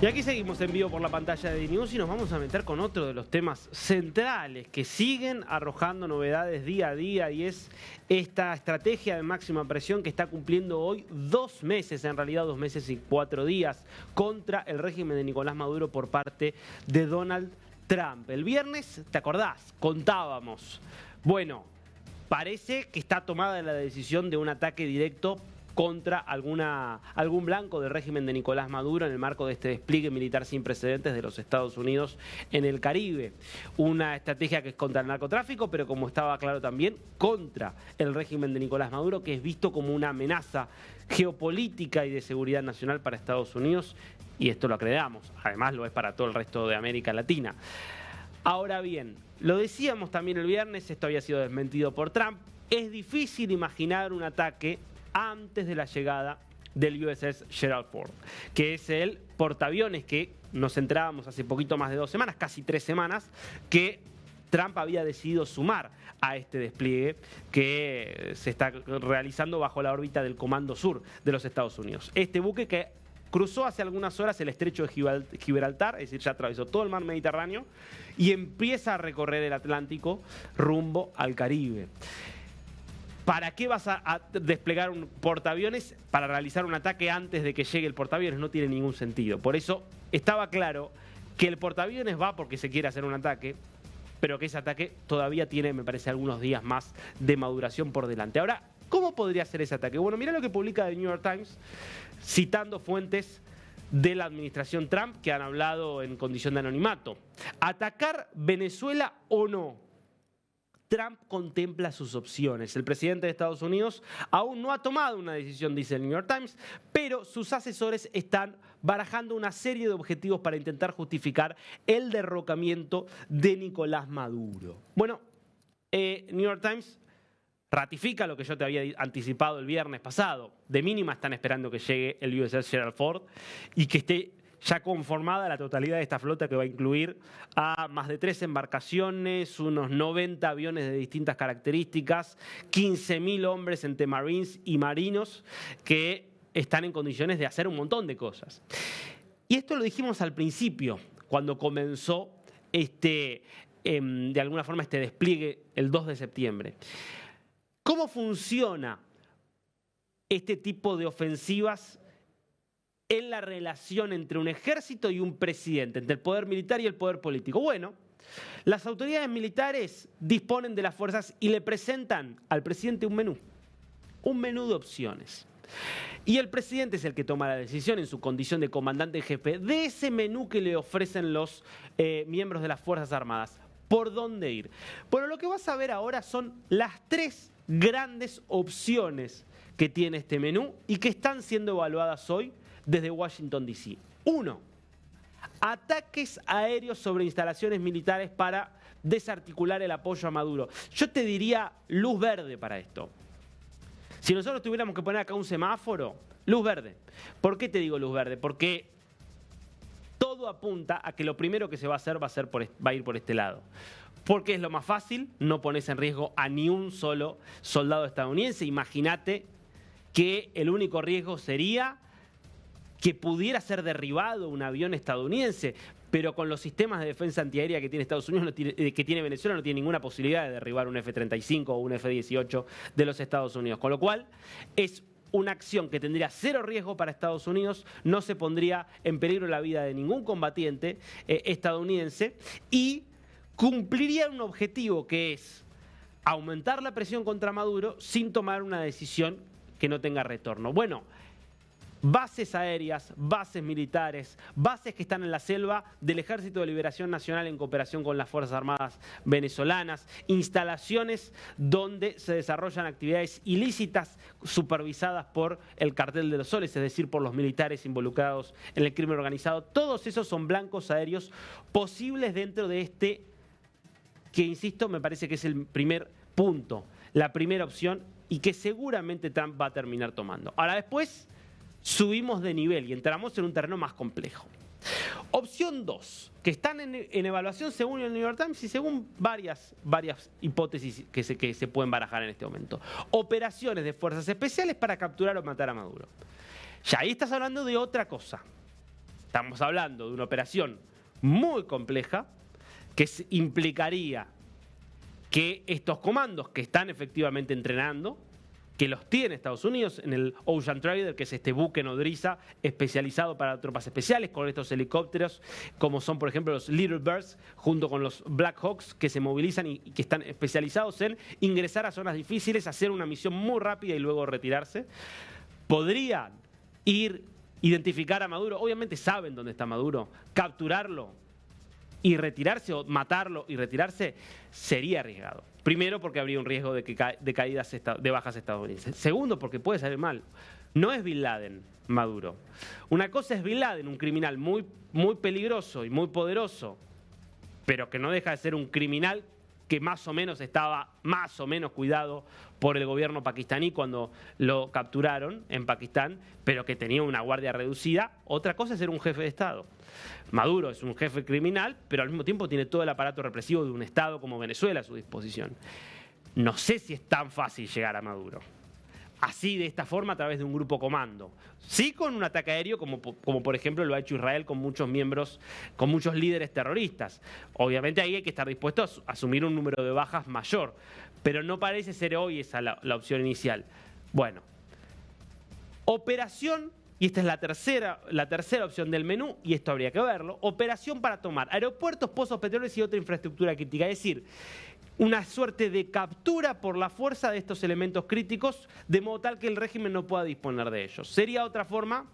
Y aquí seguimos en vivo por la pantalla de DNews y nos vamos a meter con otro de los temas centrales que siguen arrojando novedades día a día, y es esta estrategia de máxima presión que está cumpliendo hoy 2 meses, en realidad 2 meses y 4 días, contra el régimen de Nicolás Maduro por parte de Donald Trump. El viernes, ¿te acordás? Contábamos. Bueno, parece que está tomada la decisión de un ataque directo contra algún blanco del régimen de Nicolás Maduro en el marco de este despliegue militar sin precedentes de los Estados Unidos en el Caribe. Una estrategia que es contra el narcotráfico, pero como estaba claro también, contra el régimen de Nicolás Maduro, que es visto como una amenaza geopolítica y de seguridad nacional para Estados Unidos, y esto lo acreditamos, además lo es para todo el resto de América Latina. Ahora bien, lo decíamos también el viernes, esto había sido desmentido por Trump, es difícil imaginar un ataque antes de la llegada del USS Gerald Ford, que es el portaaviones que nos enterábamos hace poquito más de 2 semanas, casi 3 semanas, que Trump había decidido sumar a este despliegue que se está realizando bajo la órbita del Comando Sur de los Estados Unidos. Este buque que cruzó hace algunas horas el estrecho de Gibraltar, es decir, ya atravesó todo el mar Mediterráneo y empieza a recorrer el Atlántico rumbo al Caribe. ¿Para qué vas a desplegar un portaaviones para realizar un ataque antes de que llegue el portaaviones? No tiene ningún sentido. Por eso estaba claro que el portaaviones va porque se quiere hacer un ataque, pero que ese ataque todavía tiene, me parece, algunos días más de maduración por delante. Ahora, ¿cómo podría ser ese ataque? Bueno, mira lo que publica el New York Times, citando fuentes de la administración Trump que han hablado en condición de anonimato. ¿Atacar Venezuela o no? Trump contempla sus opciones. El presidente de Estados Unidos aún no ha tomado una decisión, dice el New York Times, pero sus asesores están barajando una serie de objetivos para intentar justificar el derrocamiento de Nicolás Maduro. Bueno, New York Times ratifica lo que yo te había anticipado el viernes pasado. De mínima están esperando que llegue el USS Gerald Ford y que esté ya conformada la totalidad de esta flota, que va a incluir a más de 3 embarcaciones, unos 90 aviones de distintas características, 15.000 hombres entre Marines y marinos que están en condiciones de hacer un montón de cosas. Y esto lo dijimos al principio, cuando comenzó de alguna forma este despliegue el 2 de septiembre. ¿Cómo funciona este tipo de ofensivas en la relación entre un ejército y un presidente, entre el poder militar y el poder político? Bueno, las autoridades militares disponen de las fuerzas y le presentan al presidente un menú de opciones. Y el presidente es el que toma la decisión en su condición de comandante en jefe de ese menú que le ofrecen los miembros de las Fuerzas Armadas. ¿Por dónde ir? Bueno, lo que vas a ver ahora son las 3 grandes opciones que tiene este menú y que están siendo evaluadas hoy desde Washington, D.C. 1. Ataques aéreos sobre instalaciones militares para desarticular el apoyo a Maduro. Yo te diría luz verde para esto. Si nosotros tuviéramos que poner acá un semáforo, luz verde. ¿Por qué te digo luz verde? Porque todo apunta a que lo primero que se va a hacer va a ir por este lado. Porque es lo más fácil, no pones en riesgo a ni un solo soldado estadounidense. Imagínate que el único riesgo sería que pudiera ser derribado un avión estadounidense, pero con los sistemas de defensa antiaérea que tiene Estados Unidos, que tiene Venezuela, no tiene ninguna posibilidad de derribar un F-35 o un F-18 de los Estados Unidos. Con lo cual, es una acción que tendría 0 riesgo para Estados Unidos, no se pondría en peligro la vida de ningún combatiente estadounidense y cumpliría un objetivo que es aumentar la presión contra Maduro sin tomar una decisión que no tenga retorno. Bueno, bases aéreas, bases militares, bases que están en la selva del Ejército de Liberación Nacional en cooperación con las Fuerzas Armadas venezolanas, instalaciones donde se desarrollan actividades ilícitas supervisadas por el Cartel de los Soles, es decir, por los militares involucrados en el crimen organizado. Todos esos son blancos aéreos posibles dentro de que, insisto, me parece que es el primer punto, la primera opción y que seguramente Trump va a terminar tomando. Ahora después subimos de nivel y entramos en un terreno más complejo. Opción 2, que están en evaluación según el New York Times y según varias hipótesis que se pueden barajar en este momento. Operaciones de fuerzas especiales para capturar o matar a Maduro. Ya ahí estás hablando de otra cosa. Estamos hablando de una operación muy compleja que implicaría que estos comandos que están efectivamente entrenando, que los tiene Estados Unidos en el Ocean Trader, que es este buque nodriza especializado para tropas especiales, con estos helicópteros, como son, por ejemplo, los Little Birds, junto con los Black Hawks, que se movilizan y que están especializados en ingresar a zonas difíciles, hacer una misión muy rápida y luego retirarse. Podrían identificar a Maduro, obviamente saben dónde está Maduro, capturarlo y retirarse, o matarlo y retirarse, sería arriesgado. Primero, porque habría un riesgo de caídas de bajas estadounidenses. Segundo, porque puede salir mal. No es Bin Laden Maduro. Una cosa es Bin Laden, un criminal muy, muy peligroso y muy poderoso, pero que no deja de ser un criminal que más o menos estaba más o menos cuidado por el gobierno pakistaní cuando lo capturaron en Pakistán, pero que tenía una guardia reducida. Otra cosa es ser un jefe de Estado. Maduro es un jefe criminal, pero al mismo tiempo tiene todo el aparato represivo de un Estado como Venezuela a su disposición. No sé si es tan fácil llegar a Maduro. Así, de esta forma, a través de un grupo comando. Sí con un ataque aéreo, como por ejemplo lo ha hecho Israel con muchos miembros, con muchos líderes terroristas. Obviamente ahí hay que estar dispuesto a asumir un número de bajas mayor, pero no parece ser hoy esa la opción inicial. Bueno, operación, y esta es la tercera opción del menú, y esto habría que verlo, operación para tomar aeropuertos, pozos petroleros y otra infraestructura crítica. Es decir, una suerte de captura por la fuerza de estos elementos críticos, de modo tal que el régimen no pueda disponer de ellos. Sería otra forma,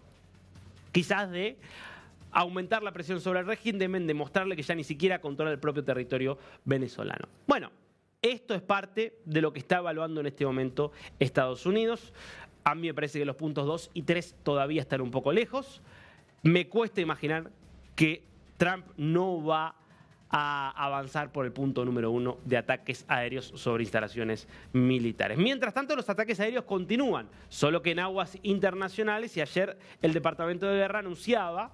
quizás, de aumentar la presión sobre el régimen, demostrarle que ya ni siquiera controla el propio territorio venezolano. Bueno, esto es parte de lo que está evaluando en este momento Estados Unidos. A mí me parece que los puntos 2 y 3 todavía están un poco lejos. Me cuesta imaginar que Trump no va a avanzar por el punto número 1 de ataques aéreos sobre instalaciones militares. Mientras tanto, los ataques aéreos continúan, solo que en aguas internacionales, y ayer el Departamento de Guerra anunciaba,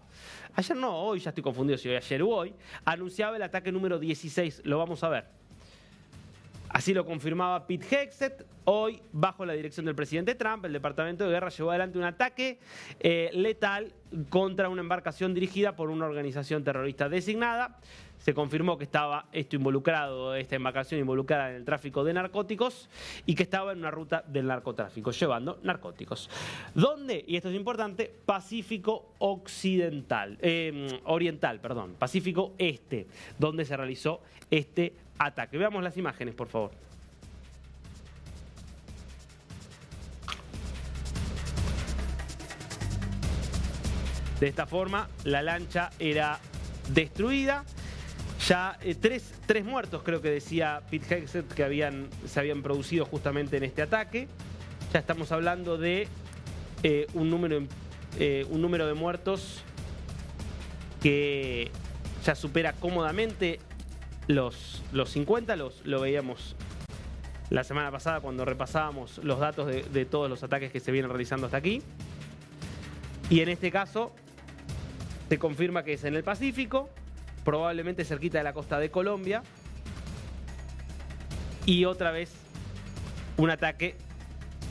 ayer no, hoy ya estoy confundido si hoy, ayer o hoy, anunciaba el ataque número 16, lo vamos a ver. Así lo confirmaba Pete Hegseth. Hoy, bajo la dirección del presidente Trump, el Departamento de Guerra llevó adelante un ataque letal contra una embarcación dirigida por una organización terrorista designada. Se confirmó que estaba esta embarcación involucrada en el tráfico de narcóticos y que estaba en una ruta del narcotráfico, llevando narcóticos. ¿Dónde? Y esto es importante, Pacífico Oriental, Pacífico Este, donde se realizó este ataque. Veamos las imágenes, por favor. De esta forma, la lancha era destruida. Ya tres muertos, creo que decía Pete Hegseth, que se habían producido justamente en este ataque. Ya estamos hablando de un número de muertos que ya supera cómodamente los 50. Lo veíamos la semana pasada cuando repasábamos los datos de todos los ataques que se vienen realizando hasta aquí. Y en este caso se confirma que es en el Pacífico, probablemente cerquita de la costa de Colombia, y otra vez un ataque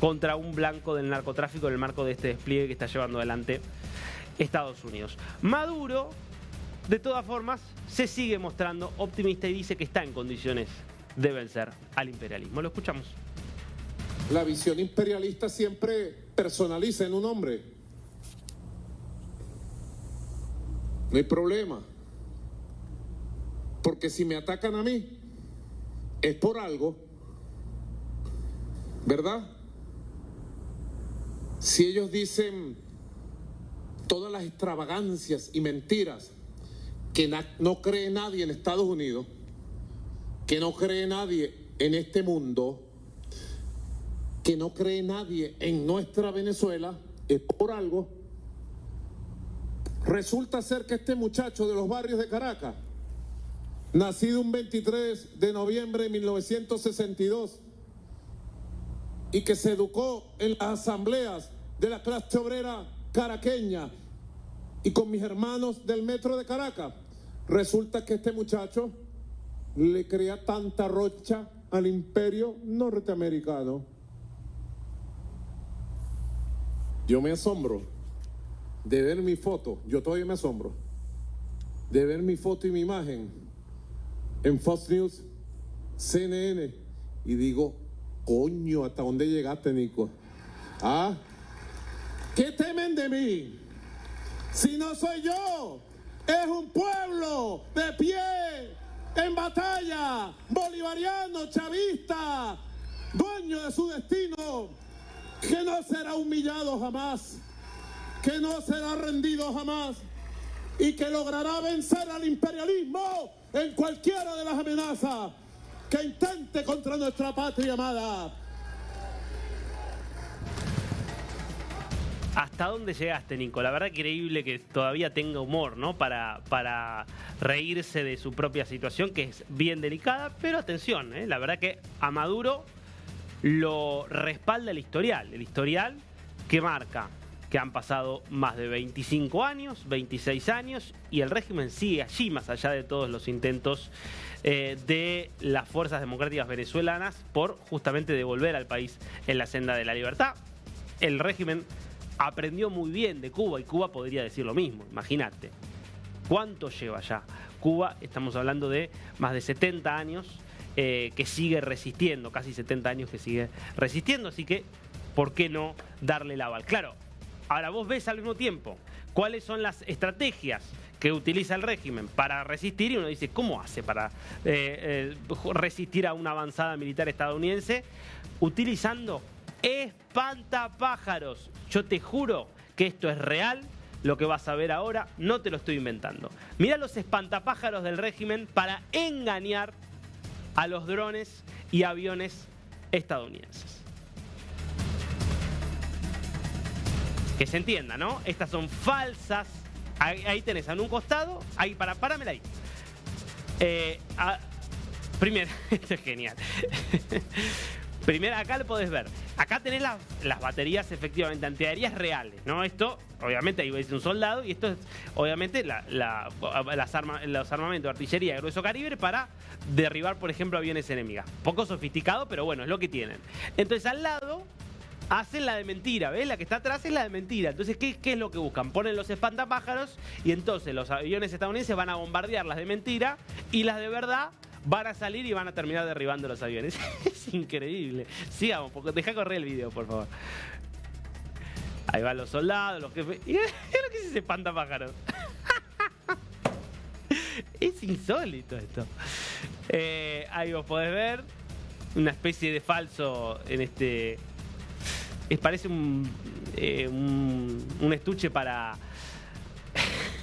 contra un blanco del narcotráfico en el marco de este despliegue que está llevando adelante Estados Unidos. Maduro, de todas formas, se sigue mostrando optimista y dice que está en condiciones de vencer al imperialismo. Lo escuchamos. La visión imperialista siempre personaliza en un hombre. No hay problema. Porque si me atacan a mí, es por algo, ¿verdad? Si ellos dicen todas las extravagancias y mentiras que no cree nadie en Estados Unidos, que no cree nadie en este mundo, que no cree nadie en nuestra Venezuela, es por algo. Resulta ser que este muchacho de los barrios de Caracas, nacido un 23 de noviembre de 1962 y que se educó en las asambleas de la clase obrera caraqueña y con mis hermanos del metro de Caracas, resulta que este muchacho le crea tanta rocha al imperio norteamericano. Yo me asombro de ver mi foto, yo todavía me asombro, de ver mi foto y mi imagen en Fox News, CNN, y digo, coño, ¿hasta dónde llegaste, Nico? ¿Ah? ¿Qué temen de mí? Si no soy yo, es un pueblo de pie, en batalla, bolivariano, chavista, dueño de su destino, que no será humillado jamás, que no será rendido jamás y que logrará vencer al imperialismo en cualquiera de las amenazas que intente contra nuestra patria amada. ¿Hasta dónde llegaste, Nico? La verdad, increíble que todavía tenga humor, ¿no? Para reírse de su propia situación, que es bien delicada, pero atención, ¿eh? La verdad que a Maduro lo respalda el historial que marca que han pasado más de 25 años, 26 años, y el régimen sigue allí, más allá de todos los intentos de las fuerzas democráticas venezolanas por justamente devolver al país en la senda de la libertad. El régimen aprendió muy bien de Cuba y Cuba podría decir lo mismo, imagínate. ¿Cuánto lleva ya? Cuba, estamos hablando de más de 70 años que sigue resistiendo, casi 70 años que sigue resistiendo, así que, ¿por qué no darle el aval? Claro, ahora vos ves al mismo tiempo cuáles son las estrategias que utiliza el régimen para resistir y uno dice, ¿cómo hace para resistir a una avanzada militar estadounidense? Utilizando espantapájaros. Yo te juro que esto es real, lo que vas a ver ahora, no te lo estoy inventando. Mirá los espantapájaros del régimen para engañar a los drones y aviones estadounidenses. Que se entienda, ¿no? Estas son falsas. Ahí tenés, en un costado, ahí, páramela ahí. Primero, esto es genial. Primero, acá lo podés ver. Acá tenés las baterías efectivamente antiaéreas reales, ¿no? Esto, obviamente, ahí ves un soldado y esto es, obviamente, los armamentos de artillería de grueso calibre para derribar, por ejemplo, aviones enemigas. Poco sofisticado, pero bueno, es lo que tienen. Entonces, al lado hacen la de mentira, ¿ves? La que está atrás es la de mentira. Entonces, ¿qué es lo que buscan? Ponen los espantapájaros y entonces los aviones estadounidenses van a bombardear las de mentira y las de verdad van a salir y van a terminar derribando los aviones. Es increíble. Sigamos, deja correr el video, por favor. Ahí van los soldados, los jefes. Y es lo que es ese espantapájaros. Es insólito esto. Ahí vos podés ver una especie de falso en este... parece un estuche para...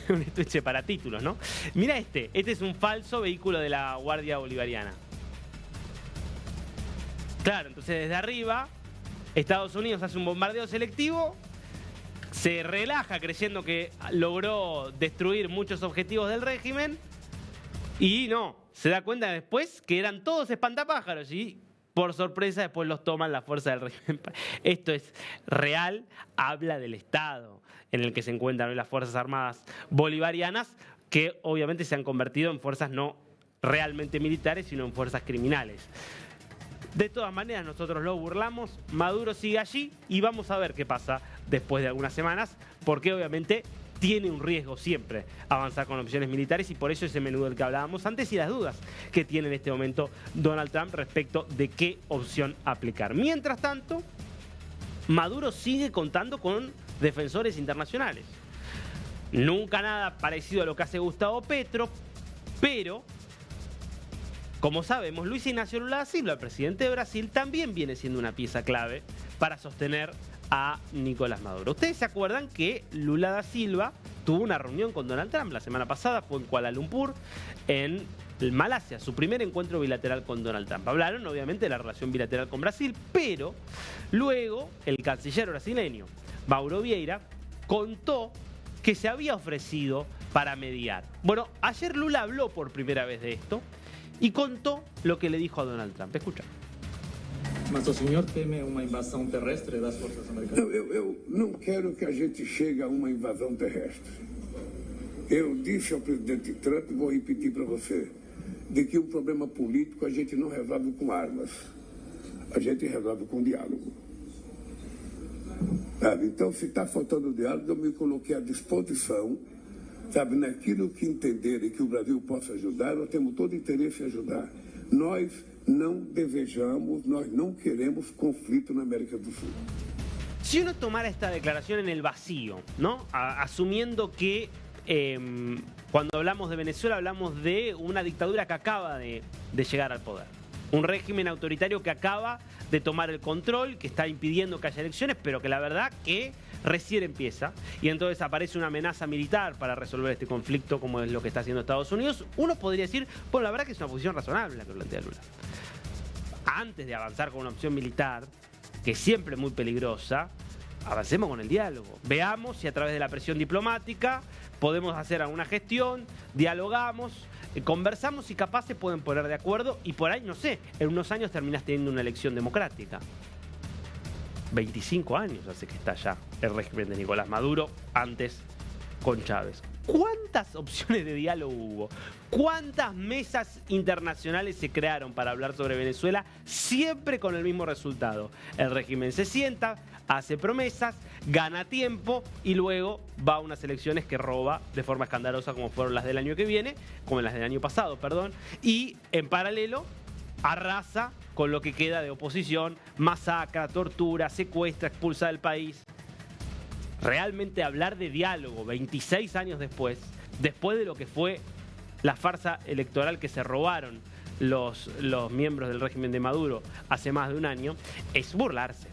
un estuche para títulos, ¿no? Mira este es un falso vehículo de la Guardia Bolivariana. Claro, entonces desde arriba Estados Unidos hace un bombardeo selectivo, se relaja creyendo que logró destruir muchos objetivos del régimen y no, se da cuenta después que eran todos espantapájaros y por sorpresa después los toman las fuerzas del régimen. Esto es real, habla del estado en el que se encuentran hoy las Fuerzas Armadas bolivarianas, que obviamente se han convertido en fuerzas no realmente militares, sino en fuerzas criminales. De todas maneras, nosotros lo burlamos, Maduro sigue allí y vamos a ver qué pasa después de algunas semanas, porque obviamente tiene un riesgo siempre avanzar con opciones militares y por eso ese menú del que hablábamos antes y las dudas que tiene en este momento Donald Trump respecto de qué opción aplicar. Mientras tanto, Maduro sigue contando con defensores internacionales. Nunca nada parecido a lo que hace Gustavo Petro, pero, como sabemos, Luis Ignacio Lula da Silva, el presidente de Brasil, también viene siendo una pieza clave para sostener a Nicolás Maduro. Ustedes se acuerdan que Lula da Silva tuvo una reunión con Donald Trump la semana pasada, fue en Kuala Lumpur, en Malasia, su primer encuentro bilateral con Donald Trump. Hablaron obviamente de la relación bilateral con Brasil, pero luego el canciller brasileño Mauro Vieira contó que se había ofrecido para mediar. Bueno, ayer Lula habló por primera vez de esto y contó lo que le dijo a Donald Trump. Escucha. Mas o senhor teme uma invasão terrestre das forças americanas? Não, eu não quero que a gente chegue a uma invasão terrestre. Eu disse ao presidente Trump, e vou repetir para você, de que um problema político a gente não resolve com armas. A gente resolve com diálogo. Sabe? Então, se está faltando diálogo, eu me coloquei à disposição, sabe, naquilo que entenderem que o Brasil possa ajudar, nós temos todo interesse em ajudar. Nós não desejamos, nós não queremos conflito na América do Sul. Si uno tomara esta declaración en el vacío, ¿no? Asumiendo que cuando hablamos de Venezuela hablamos de una dictadura que acaba de llegar al poder. Un régimen autoritario que acaba de tomar el control, que está impidiendo que haya elecciones, pero que la verdad que recién empieza. Y entonces aparece una amenaza militar para resolver este conflicto, como es lo que está haciendo Estados Unidos. Uno podría decir, bueno, la verdad que es una posición razonable la que plantea Lula. Antes de avanzar con una opción militar, que es siempre muy peligrosa, avancemos con el diálogo. Veamos si a través de la presión diplomática podemos hacer alguna gestión, dialogamos, conversamos y capaz se pueden poner de acuerdo y por ahí, no sé, en unos años terminás teniendo una elección democrática. 25 años hace que está ya el régimen de Nicolás Maduro, antes con Chávez. ¿Cuántas opciones de diálogo hubo? ¿Cuántas mesas internacionales se crearon para hablar sobre Venezuela? Siempre con el mismo resultado. El régimen se sienta, hace promesas, gana tiempo y luego va a unas elecciones que roba de forma escandalosa como fueron las del año que viene, como las del año pasado, perdón, y en paralelo arrasa con lo que queda de oposición, masacra, tortura, secuestra, expulsa del país. Realmente hablar de diálogo 26 años después de lo que fue la farsa electoral que se robaron los miembros del régimen de Maduro hace más de un año, es burlarse.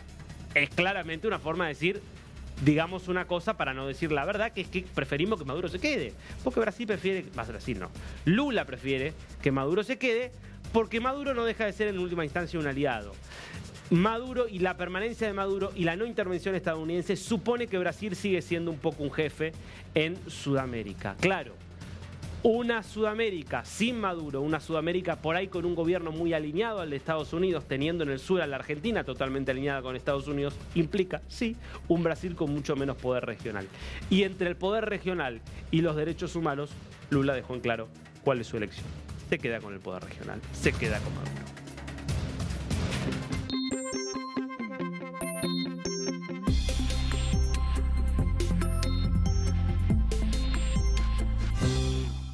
Es claramente una forma de decir, digamos una cosa para no decir la verdad, que es que preferimos que Maduro se quede. Porque Brasil prefiere, Brasil no, Lula prefiere que Maduro se quede porque Maduro no deja de ser en última instancia un aliado. Maduro y la permanencia de Maduro y la no intervención estadounidense supone que Brasil sigue siendo un poco un jefe en Sudamérica. Claro, una Sudamérica sin Maduro, una Sudamérica por ahí con un gobierno muy alineado al de Estados Unidos, teniendo en el sur a la Argentina totalmente alineada con Estados Unidos, implica, sí, un Brasil con mucho menos poder regional. Y entre el poder regional y los derechos humanos, Lula dejó en claro cuál es su elección. Se queda con el poder regional, se queda con Maduro.